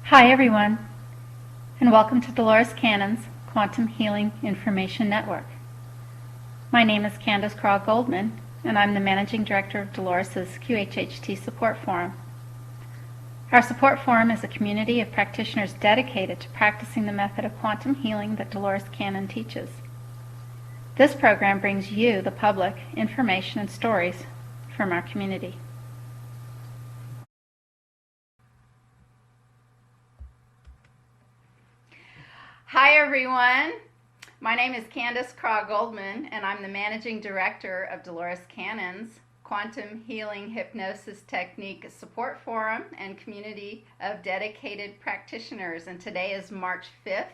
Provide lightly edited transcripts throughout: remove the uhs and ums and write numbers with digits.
Hi everyone, and welcome to Dolores Cannon's Quantum Healing Information Network. My name is Candace Craw-Goldman, and I'm the Managing Director of Dolores's QHHT Support Forum. Our support forum is a community of practitioners dedicated to practicing the method of quantum healing that Dolores Cannon teaches. This program brings you, the public, information and stories from our community. Hi everyone, my name is Candace Craw-Goldman and I'm the Managing Director of Dolores Cannon's Quantum Healing Hypnosis Technique Support Forum and community of dedicated practitioners. And today is March 5th,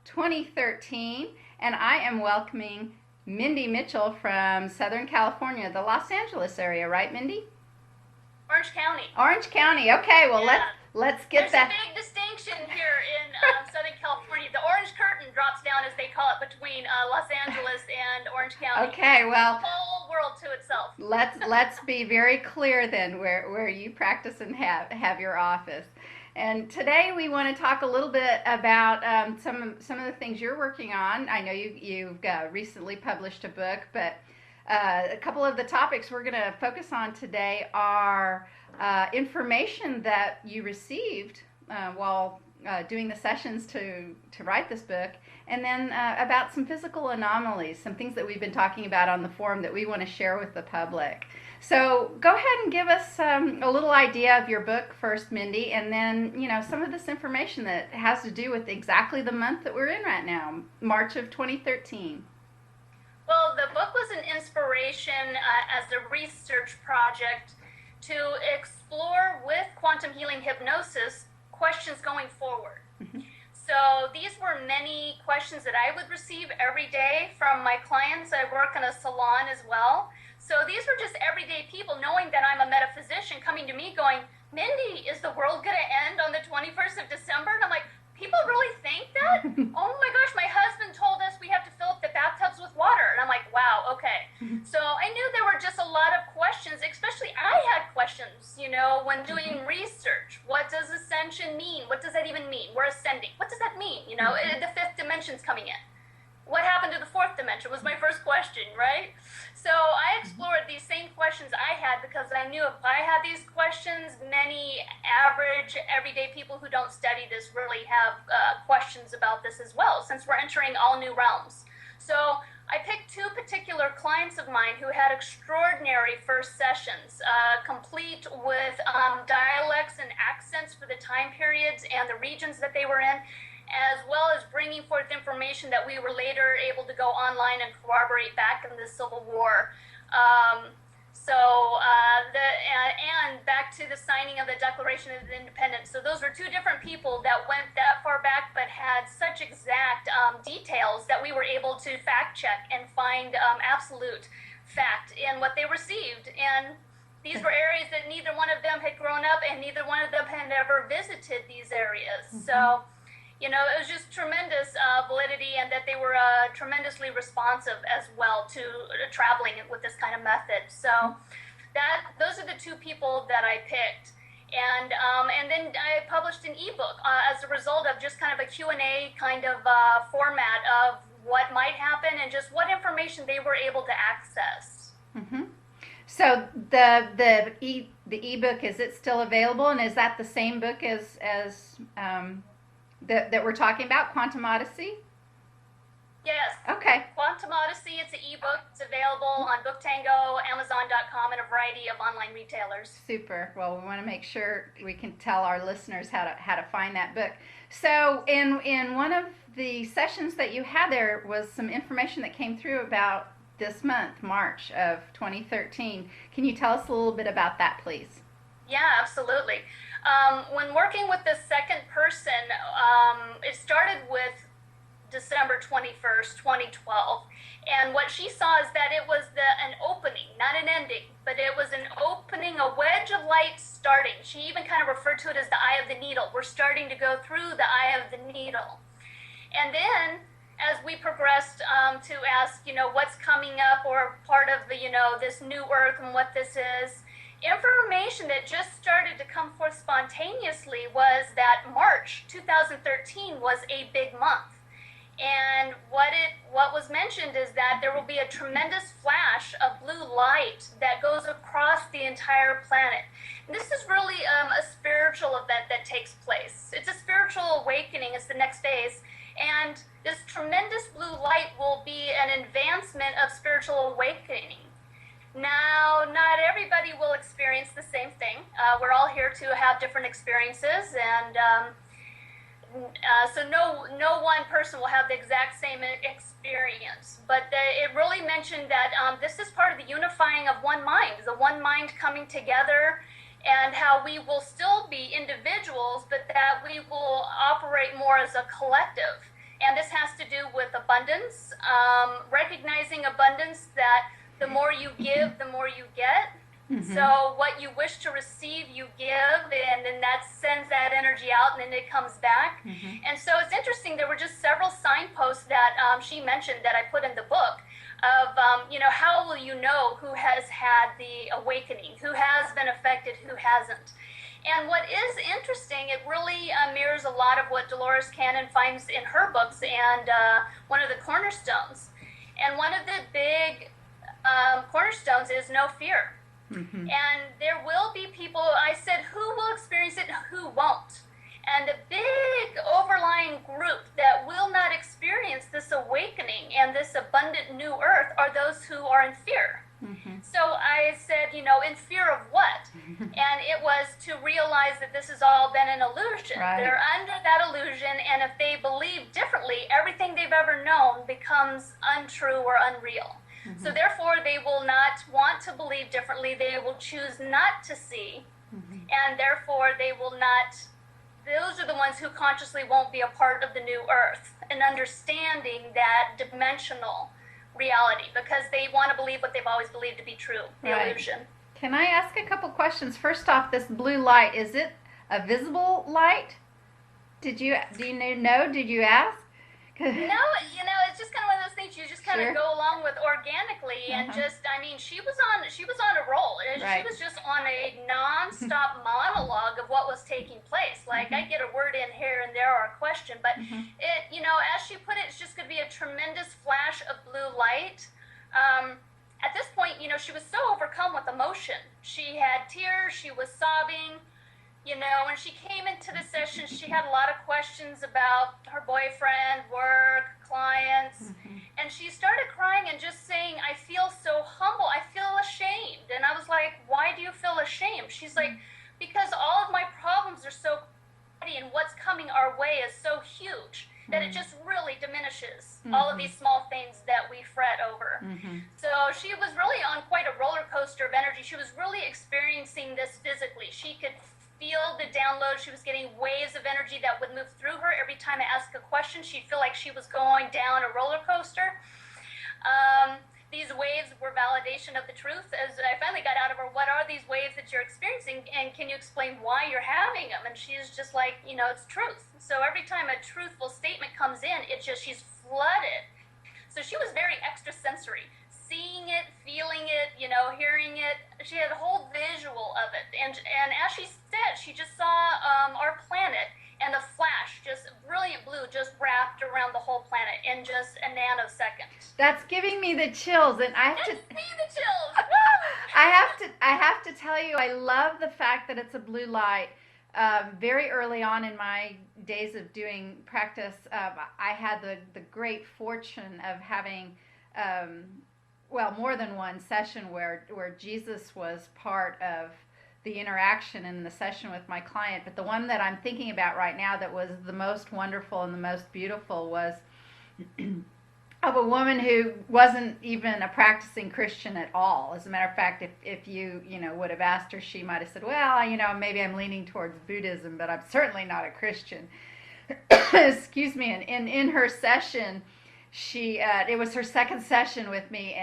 2013, and I am welcoming Mindy Mitchell from Southern California, the Los Angeles area, right Mindy? Orange County. Orange County, okay, well yeah. let's get that. There's a big distinction here in Southern California. The orange curtain drops down, as they call it, between Los Angeles and Orange County. Okay, well, the whole world to itself. Let's be very clear then where you practice and have your office. And today we want to talk a little bit about some of the things you're working on. I know you've recently published a book, but a couple of the topics we're going to focus on today are information that you received while doing the sessions to write this book, and then about some physical anomalies, some things that we've been talking about on the forum that we want to share with the public. So go ahead and give us a little idea of your book first, Mindy, and then some of this information that has to do with exactly the month that we're in right now, March of 2013. Well, the book was an inspiration as a research project to explore with quantum healing hypnosis questions going forward. Mm-hmm. So these were many questions that I would receive every day from my clients. I work in a salon as well. So these were just everyday people knowing that I'm a metaphysician coming to me going, Mindy, is the world going to end on the 21st of December? And I'm like, people really think that? Oh my gosh, my husband told us we have to fill up the bathtubs with water. And I'm like, wow, okay. So I knew there were just a lot of questions, especially I had questions, when doing research. What does ascension mean? What does that even mean? We're ascending. What does that mean? The fifth dimension's coming in. What happened to the fourth dimension was my first question, right? So I explored these same questions I had because I knew if I had these questions, many average, everyday people who don't study this really have questions about this as well, since we're entering all new realms. So I picked two particular clients of mine who had extraordinary first sessions, complete with dialects and accents for the time periods and the regions that they were in, as well as bringing forth information that we were later able to go online and corroborate back in the Civil War. And back to the signing of the Declaration of Independence. So those were two different people that went that far back but had such exact details that we were able to fact check and find absolute fact in what they received. And these were areas that neither one of them had grown up and neither one of them had ever visited these areas. Mm-hmm. So it was just tremendous validity, and that they were tremendously responsive as well to traveling with this kind of method. So those are the two people that I picked. And then I published an ebook as a result of just kind of a Q&A kind of format of what might happen and just what information they were able to access. Mm-hmm. So the ebook, is it still available, and is that the same book as that we're talking about, Quantum Odyssey? Yes. Okay. Quantum Odyssey, it's an ebook. It's available on BookTango, Amazon.com, and a variety of online retailers. Super. Well, we want to make sure we can tell our listeners how to find that book. So in one of the sessions that you had, there was some information that came through about this month, March of 2013. Can you tell us a little bit about that, please? Yeah, absolutely. When working with the second person, it started with December 21st, 2012. And what she saw is that it was an opening, not an ending, but it was an opening, a wedge of light starting. She even kind of referred to it as the eye of the needle. We're starting to go through the eye of the needle. And then as we progressed to ask, what's coming up, or part of the, this new earth and what this is, information that just started to come forth spontaneously was that March March 2013 was a big month. And what was mentioned is that there will be a tremendous flash of blue light that goes across the entire planet. And this is really a spiritual event that takes place. It's a spiritual awakening. It's the next phase. And this tremendous blue light will be an advancement of spiritual awakening. Now, not everybody will experience the same thing. We're all here to have different experiences, and so no one person will have the exact same experience. But it really mentioned that this is part of the unifying of one mind, the one mind coming together, and how we will still be individuals, but that we will operate more as a collective. And this has to do with abundance, recognizing abundance, that the more you give, the more you get. Mm-hmm. So what you wish to receive, you give, and then that sends that energy out, and then it comes back. Mm-hmm. And so it's interesting, there were just several signposts that she mentioned that I put in the book of, how will you know who has had the awakening, who has been affected, who hasn't. And what is interesting, it really mirrors a lot of what Dolores Cannon finds in her books and one of the cornerstones. And one of the big cornerstones is no fear. Mm-hmm. And there will be people, I said, who will experience it and who won't. And the big overlying group that will not experience this awakening and this abundant new earth are those who are in fear. Mm-hmm. So I said, in fear of what? And it was to realize that this has all been an illusion. Right. They're under that illusion, and if they believe differently, everything they've ever known becomes untrue or unreal. Mm-hmm. So therefore, they will not want to believe differently. They will choose not to see, mm-hmm. and therefore they will not. Those are the ones who consciously won't be a part of the new earth and understanding that dimensional reality, because they want to believe what they've always believed to be true, the right. illusion. Can I ask a couple questions? First off, this blue light, is it a visible light? Do you know? Did you ask? No, it's just kind of one of those things you just kind of go along with organically, and she was on a roll. Right. She was just on a non-stop monologue of what was taking place. Like, I get a word in here and there or a question, but it, as she put it, it's just going to be a tremendous flash of blue light. At this point, she was so overcome with emotion. She had tears, she was sobbing. When she came into the session, she had a lot of questions about her boyfriend, work, clients, and she started crying and just saying, I feel so humble, I feel ashamed. And I was like, why do you feel ashamed? She's like, because all of my problems are so petty, and what's coming our way is so huge that it just really diminishes all of these small things that we fret over. So she was really on quite a roller coaster of energy. She was really experiencing this physically. She could feel the download. She was getting waves of energy that would move through her. Every time I asked a question, she'd feel like she was going down a roller coaster. These waves were validation of the truth. As I finally got out of her, what are these waves that you're experiencing, and can you explain why you're having them? And she's just like, it's truth. So every time a truthful statement comes in, she's flooded. So she was very extrasensory. Seeing it, feeling it, hearing it. She had a whole visual of it. And as she said, she just saw our planet, and the flash, just brilliant blue, just wrapped around the whole planet in just a nanosecond. That's giving me the chills, and I have to. Me the chills. I have to tell you, I love the fact that it's a blue light. Very early on in my days of doing practice, I had the great fortune of having. More than one session where Jesus was part of the interaction in the session with my client. But the one that I'm thinking about right now that was the most wonderful and the most beautiful was of a woman who wasn't even a practicing Christian at all. As a matter of fact, if you would have asked her, she might have said, well, maybe I'm leaning towards Buddhism, but I'm certainly not a Christian. Excuse me. And in her session, it was her second session with me,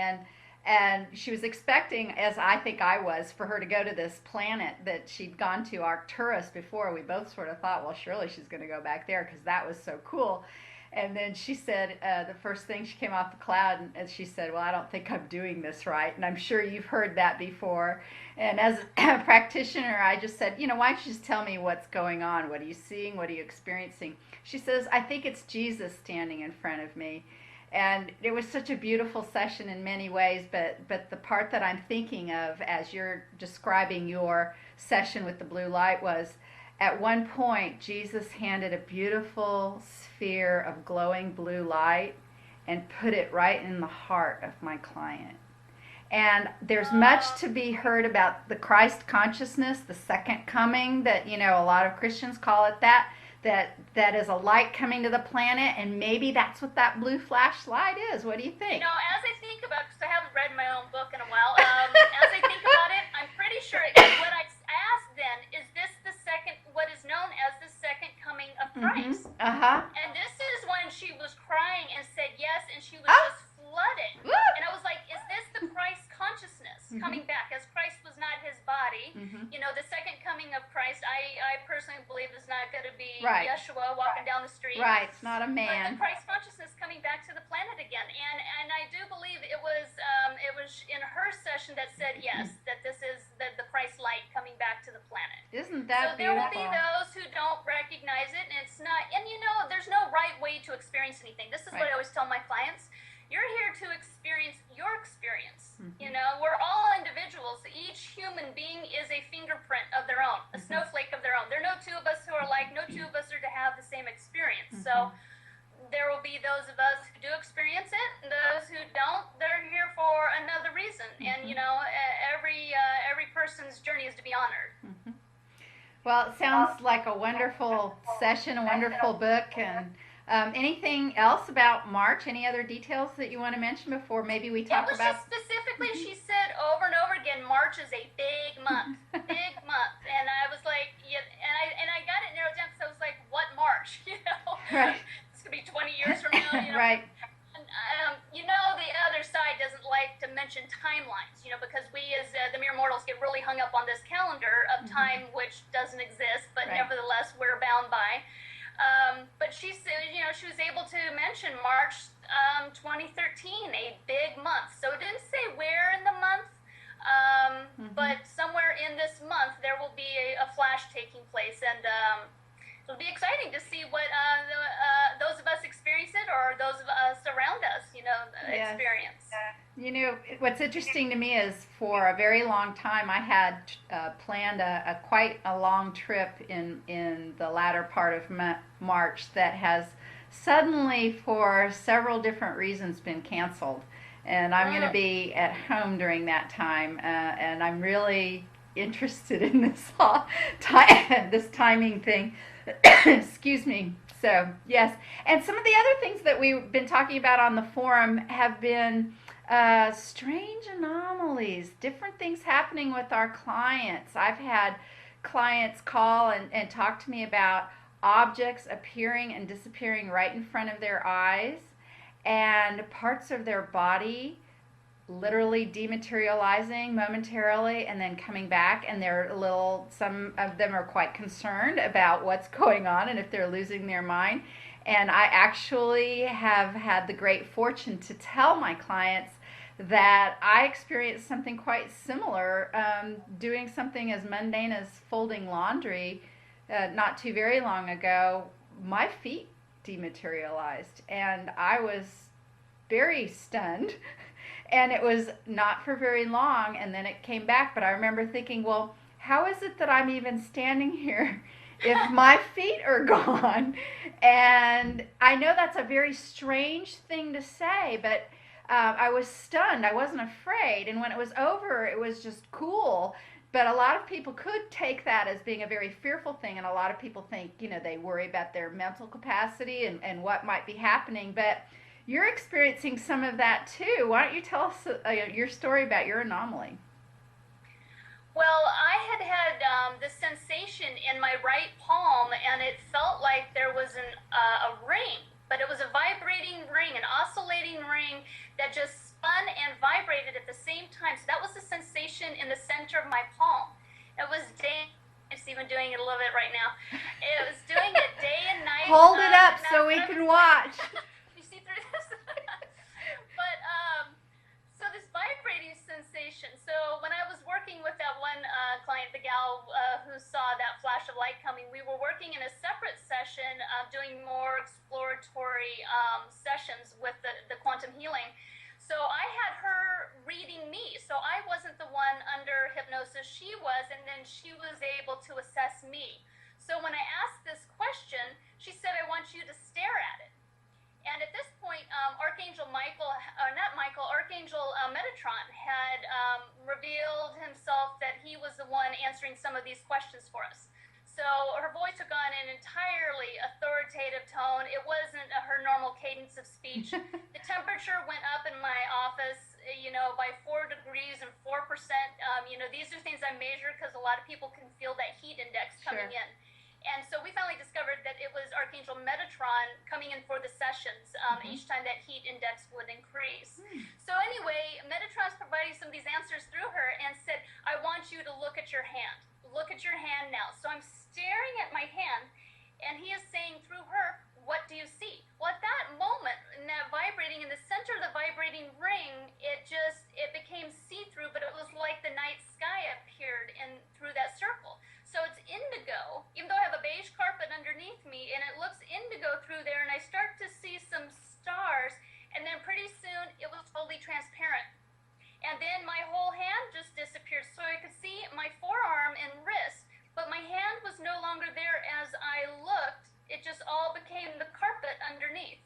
and she was expecting, as I think I was, for her to go to this planet that she'd gone to, Arcturus, before. We both sort of thought, well, surely she's going to go back there because that was so cool. And then she said, the first thing she came off the cloud, and she said, well, I don't think I'm doing this right. And I'm sure you've heard that before. And as a practitioner, I just said, why don't you just tell me what's going on? What are you seeing? What are you experiencing? She says, I think it's Jesus standing in front of me. And it was such a beautiful session in many ways, but the part that I'm thinking of as you're describing your session with the blue light was, at one point, Jesus handed a beautiful sphere of glowing blue light and put it right in the heart of my client. And there's much to be heard about the Christ consciousness, the second coming, that, a lot of Christians call it that is a light coming to the planet, and maybe that's what that blue flashlight is. What do you think? As I think about, because I haven't read my own book in a while, as I think about it, I'm pretty sure what I asked then is this what is known as the second coming of Christ. Mm-hmm. Uh-huh. And this is when she was crying and said yes, and she was just flooded. And I was like, is this the Christ consciousness coming back? As Christ was not his body, the second coming of Christ, I personally believe is not going to be Yeshua walking down the street. Right, it's not a man. But the Christ consciousness coming back to the planet again. And I do believe it was in her session that said yes, that this is the Christ light coming back to the planet. Isn't that so there will be those who don't recognize it, and it's not, and there's no right way to experience anything. This is what I always tell my clients. You're here to experience your experience. We're all individuals. Each human being is a fingerprint of their own, a snowflake of their own. There are no two of us who are alike. No two of us are to have the same experience. So there will be those of us who do experience it, and those who don't, they're here for another reason. And every person's journey is to be honored. Well, it sounds like a wonderful session, a wonderful book. And anything else about March? Any other details that you want to mention before maybe we talk about? Just specifically, she said over and over again, March is a big month, big month. And I was like, and I got it narrowed down because I was like, what March? Right. It's gonna be 20 years from now. Right. And the other side doesn't like to mention timelines, because we as the mere mortals get really hung up on this calendar of time which doesn't exist, but nevertheless we're bound by. But she said, she was able to mention March 2013, a big month. So it didn't say where in the month, but somewhere in this month there will be a flash taking place, and it'll be exciting to see what those of us experience it, or those of us around us, experience. What's interesting to me is for a very long time I had planned quite a long trip in the latter part of March that has suddenly, for several different reasons, been canceled. And I'm going to be at home during that time, and I'm really interested in this this timing thing. Excuse me. So, yes. And some of the other things that we've been talking about on the forum have been strange anomalies, different things happening with our clients. I've had clients call and talk to me about objects appearing and disappearing right in front of their eyes, and parts of their body literally dematerializing momentarily and then coming back, and some of them are quite concerned about what's going on and if they're losing their mind. And I actually have had the great fortune to tell my clients that I experienced something quite similar doing something as mundane as folding laundry not too very long ago. My feet dematerialized, and I was very stunned. And it was not for very long, and then it came back. But I remember thinking, well, how is it that I'm even standing here if my feet are gone? And I know that's a very strange thing to say, but I was stunned. I wasn't afraid. And when it was over, it was just cool. But a lot of people could take that as being a very fearful thing. And a lot of people think, they worry about their mental capacity and what might be happening. But you're experiencing some of that too. Why don't you tell us your story about your anomaly? Well, I had this sensation in my right palm, and it felt like there was a ring, but it was a vibrating ring, an oscillating ring that just spun and vibrated at the same time. So that was the sensation in the center of my palm. It was it's even doing it a little bit right now. It was doing it day and night. hold it up so we can watch. You see through this? But so this vibrating sensation. So when I was working with that one client, the gal who saw that flash of light coming, we were working in a separate session, doing more exploratory sessions with the quantum healing. So I had her reading me. So I wasn't the one under hypnosis, she was, and then she was able to assess me. So when I asked this question, she said, I want you to stare at it. And at this point, Archangel Metatron had revealed himself that he was the one answering some of these questions for us. So her voice took on an entirely authoritative tone. It wasn't her normal cadence of speech. The temperature went up in my office, by 4 degrees and 4%. These are things I measure because a lot of people can feel that heat index coming in. And so we finally discovered that it was Archangel Metatron coming in for the sessions each time that heat index would increase. So anyway, Metatron's providing some of these answers through her and said, I want you to look at your hand. Look at your hand now. So I'm staring at my hand, and he is saying through her, what do you see? Well, at that moment, in that vibrating, in the center of the vibrating ring, it became see-through, but it was like the night sky appeared in through that circle. So it's indigo, even though I have a beige carpet underneath me, and it looks indigo through there, and I start to see some stars, and then pretty soon it was totally transparent. And then my whole hand just disappeared, so I could see my forearm and wrist, but my hand was no longer there as I looked. It just all became the carpet underneath.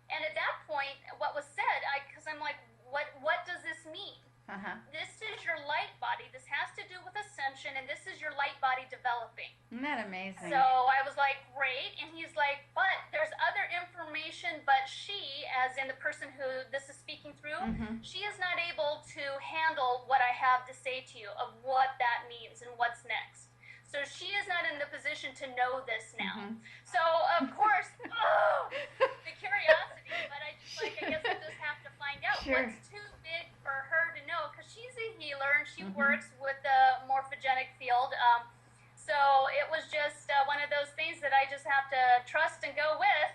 And at that point, what was said, because I'm like, what does this mean? This is your light body. This has to do with ascension, and this is your light body developing. Isn't that amazing? So I was like, great. And he's like, but there's other information, but she, as in the person who this is speaking through, she is not able to handle what I have to say to you of what that means and what's next. So she is not in the position to know this now. So, of course, the curiosity, but I guess I just have to find out what's too big for her to know, because she's a healer and she works with the morphogenic field. So it was just one of those things that I just have to trust and go with,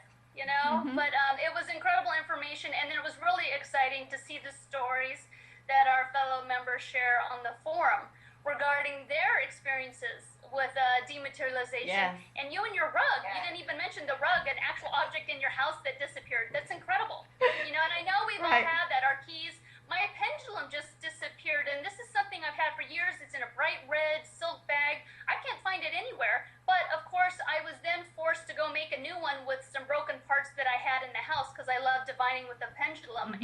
But it was incredible information, and it was really exciting to see the stories that our fellow members share on the forum regarding their experiences with dematerialization. And you and your rug, you didn't even mention the rug, an actual object in your house that disappeared. That's incredible. And I know we've all had that, our keys. My pendulum just disappeared, and this is something I've had for years. It's in a bright red silk bag. I can't find it anywhere, but of course I was then forced to go make a new one with some broken parts that I had in the house, because I love divining with the pendulum.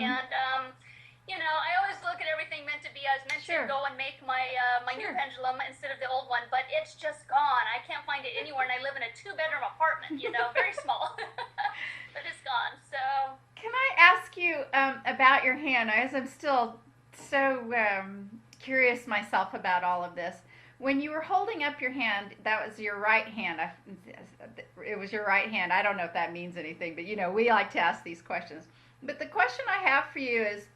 And I always look at everything meant to be. I was meant to go and make my new pendulum instead of the old one, but it's just gone. I can't find it anywhere, and I live in a 2-bedroom apartment, very small. But it's gone. So can I ask you about your hand? As I'm still so curious myself about all of this. When you were holding up your hand, that was your right hand. It was your right hand. I don't know if that means anything, but we like to ask these questions. But the question I have for you is,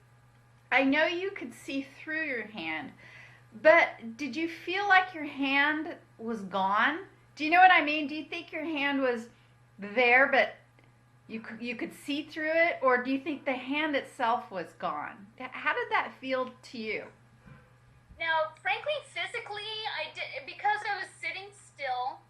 I know you could see through your hand, but did you feel like your hand was gone? Do you know what I mean? Do you think your hand was there, but you could see through it, or do you think the hand itself was gone? How did that feel to you? Now, frankly, physically, I did, because I was sitting still,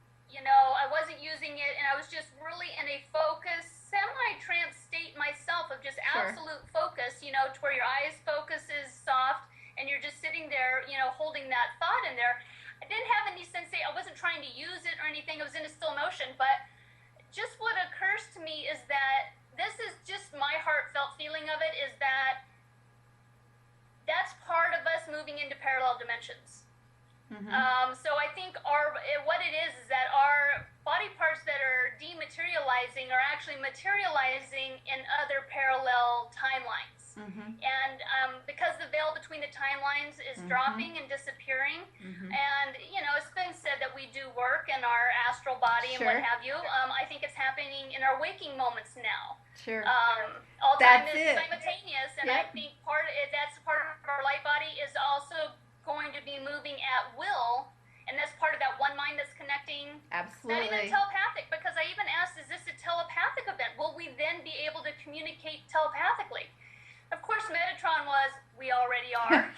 I wasn't using it, and I was just really in a focus, semi-trance state myself of just absolute focus, to where your eyes focus is soft, and you're just sitting there, holding that thought in there. I didn't have any sensation. I wasn't trying to use it or anything. It was in a still motion, but just what occurs to me is that this is just my heartfelt feeling of it, is that that's part of us moving into parallel dimensions. So I think what it is that our body parts that are dematerializing are actually materializing in other parallel timelines. And because the veil between the timelines is dropping and disappearing, and it's been said that we do work in our astral body and what have you. I think it's happening in our waking moments now. All time is simultaneous, and I think that's part of our light body is also going to be moving at will, and that's part of that one mind that's connecting. Absolutely. Not even telepathic, because I even asked, is will we then be able to communicate telepathically? Of course, Metatron was, we already are.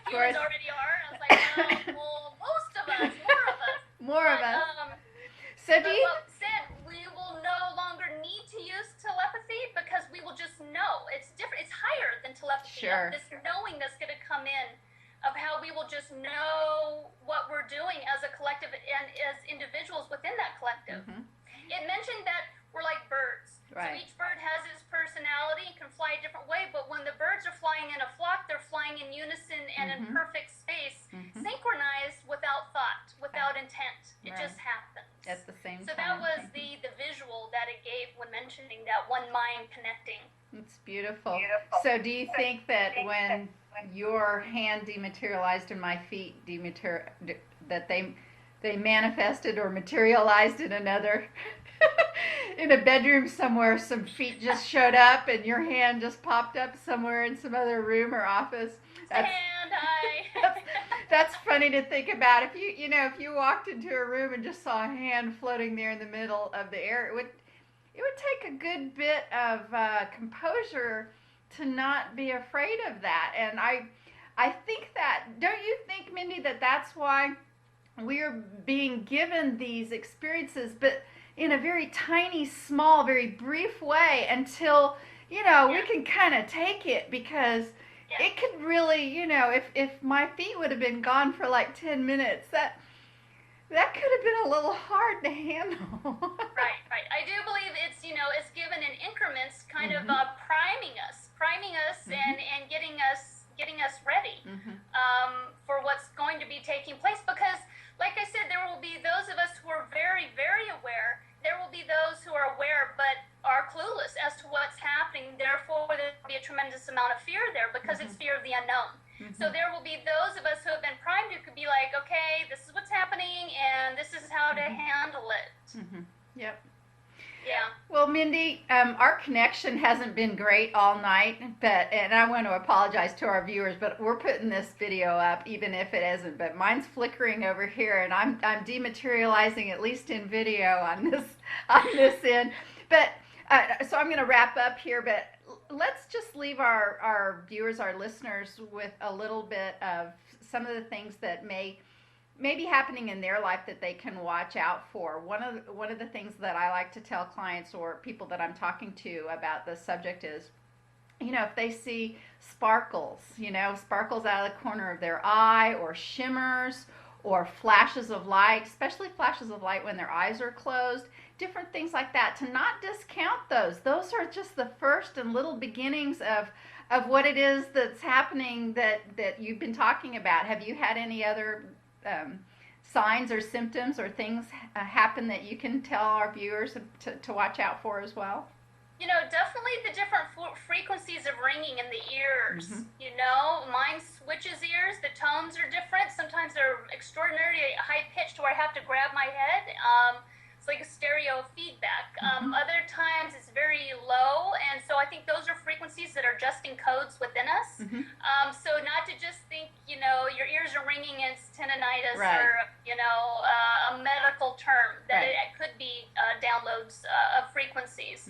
Humans already are. And I was like, well, most of us, more of us. More of us. So do you... Well, said we will no longer need to use telepathy because we will just know. It's different. It's higher than telepathy. Sure. This knowing that's going to come in of how we will just know what we're doing as a collective and as individuals within that collective. Mm-hmm. It mentioned that we're like birds. Right. So each bird has its personality and can fly a different way, but when the birds are flying in a flock, they're flying in unison and in perfect space, synchronized without thought, without intent. It just happens. At the same So time. that was the visual that it gave when mentioning that one mind connecting. It's beautiful. So do you think that when your hand dematerialized and my feet that they manifested or materialized in another in a bedroom somewhere, some feet just showed up and your hand just popped up somewhere in some other room or office? That's funny to think about. If if you walked into a room and just saw a hand floating there in the middle of the air, it would take a good bit of composure to not be afraid of that. And I think that, don't you think, Mindy, that that's why we're being given these experiences, but in a very tiny, small, very brief way until, we can kind of take it, because it could really, if my feet would have been gone for like 10 minutes, that could have been a little hard to handle. Right. I do believe it's given in increments, kind of priming us and getting us ready for what's going to be taking place. Because, like I said, there will be those of us who are very, very aware. There will be those who are aware but are clueless as to what's happening. Therefore, there will be a tremendous amount of fear there, because it's fear of the unknown. So there will be those of us who have been primed who could be like, okay, this is what's happening and this is how to handle it. Yep. Yeah. Well, Mindy, our connection hasn't been great all night, and I want to apologize to our viewers, but we're putting this video up even if it isn't. But mine's flickering over here, and I'm dematerializing, at least in video, on this end. But so I'm going to wrap up here, but let's just leave our viewers, our listeners, with a little bit of some of the things that may be happening in their life that they can watch out for. One of the things that I like to tell clients or people that I'm talking to about this subject is, if they see sparkles out of the corner of their eye, or shimmers, or flashes of light, especially flashes of light when their eyes are closed, different things like that, to not discount those. Those are just the first and little beginnings of what it is that's happening that you've been talking about. Have you had any other signs or symptoms or things happen that you can tell our viewers to watch out for as well? Definitely the different frequencies of ringing in the ears. Mine switches ears. The tones are different. Sometimes they're extraordinarily high pitched where I have to grab my head. It's like a stereo feedback. Other times it's very low, and so I think those are frequencies that are adjusting codes within us. So not to just think, your ears are ringing, it's tinnitus, right, or, a medical term, that it could be downloads of frequencies.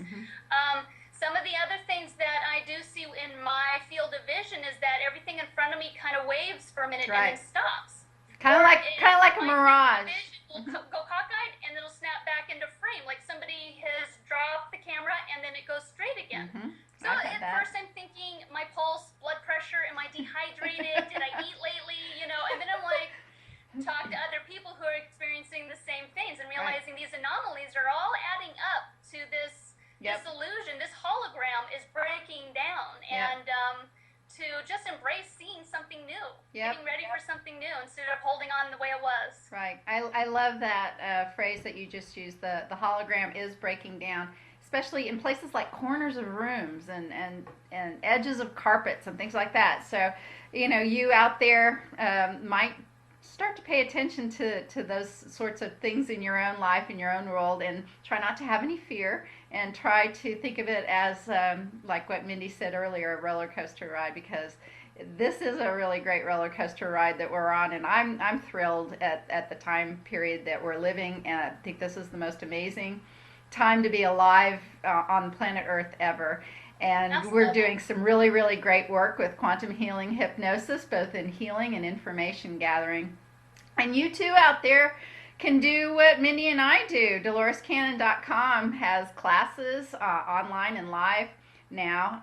Some of the other things that I do see in my field of vision is that everything in front of me kind of waves for a minute and then stops. Kind of like a mirage. Will go cockeyed and it'll snap back into frame, like somebody has dropped the camera and then it goes straight again. So at first I'm thinking, my pulse, blood pressure, am I dehydrated? Did I eat lately? And then I'm like, talk to other people who are experiencing the same things and realizing these anomalies are all adding up to this illusion. This hologram is breaking down, and to just embrace seeing something new, getting ready for something new instead of holding on the way it was. Right. I love that phrase that you just used. The hologram is breaking down, especially in places like corners of rooms and edges of carpets and things like that. So, you out there might start to pay attention to those sorts of things in your own life, in your own world, and try not to have any fear, and try to think of it as, like what Mindy said earlier, a roller coaster ride, because this is a really great roller coaster ride that we're on, and I'm thrilled at the time period that we're living, and I think this is the most amazing time to be alive on planet Earth ever. And Absolutely. we're doing some really, really great work with quantum healing hypnosis, both in healing and information gathering. And you too out there can do what Mindy and I do. DoloresCannon.com has classes online and live now.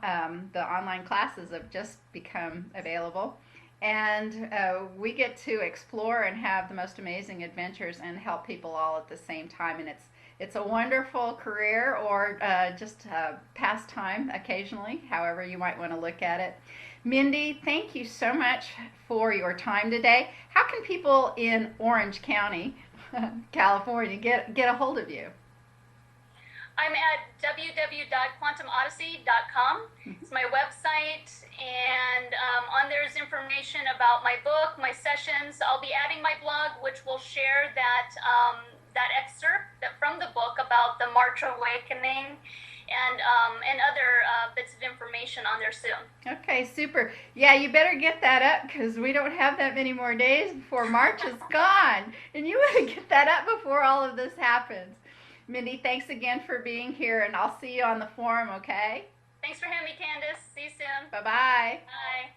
The online classes have just become available. And we get to explore and have the most amazing adventures and help people all at the same time. And it's a wonderful career or just a pastime occasionally, however you might want to look at it. Mindy, thank you so much for your time today. How can people in Orange County, California, get a hold of you? I'm at www.quantumodyssey.com. It's my website, and on there is information about my book, my sessions. I'll be adding my blog, which will share that excerpt from the book about the March Awakening, and other bits of information on there soon. Okay, super. Yeah, you better get that up because we don't have that many more days before March is gone. And you want to get that up before all of this happens. Mindy, thanks again for being here, and I'll see you on the forum, okay? Thanks for having me, Candace. See you soon. Bye-bye. Bye.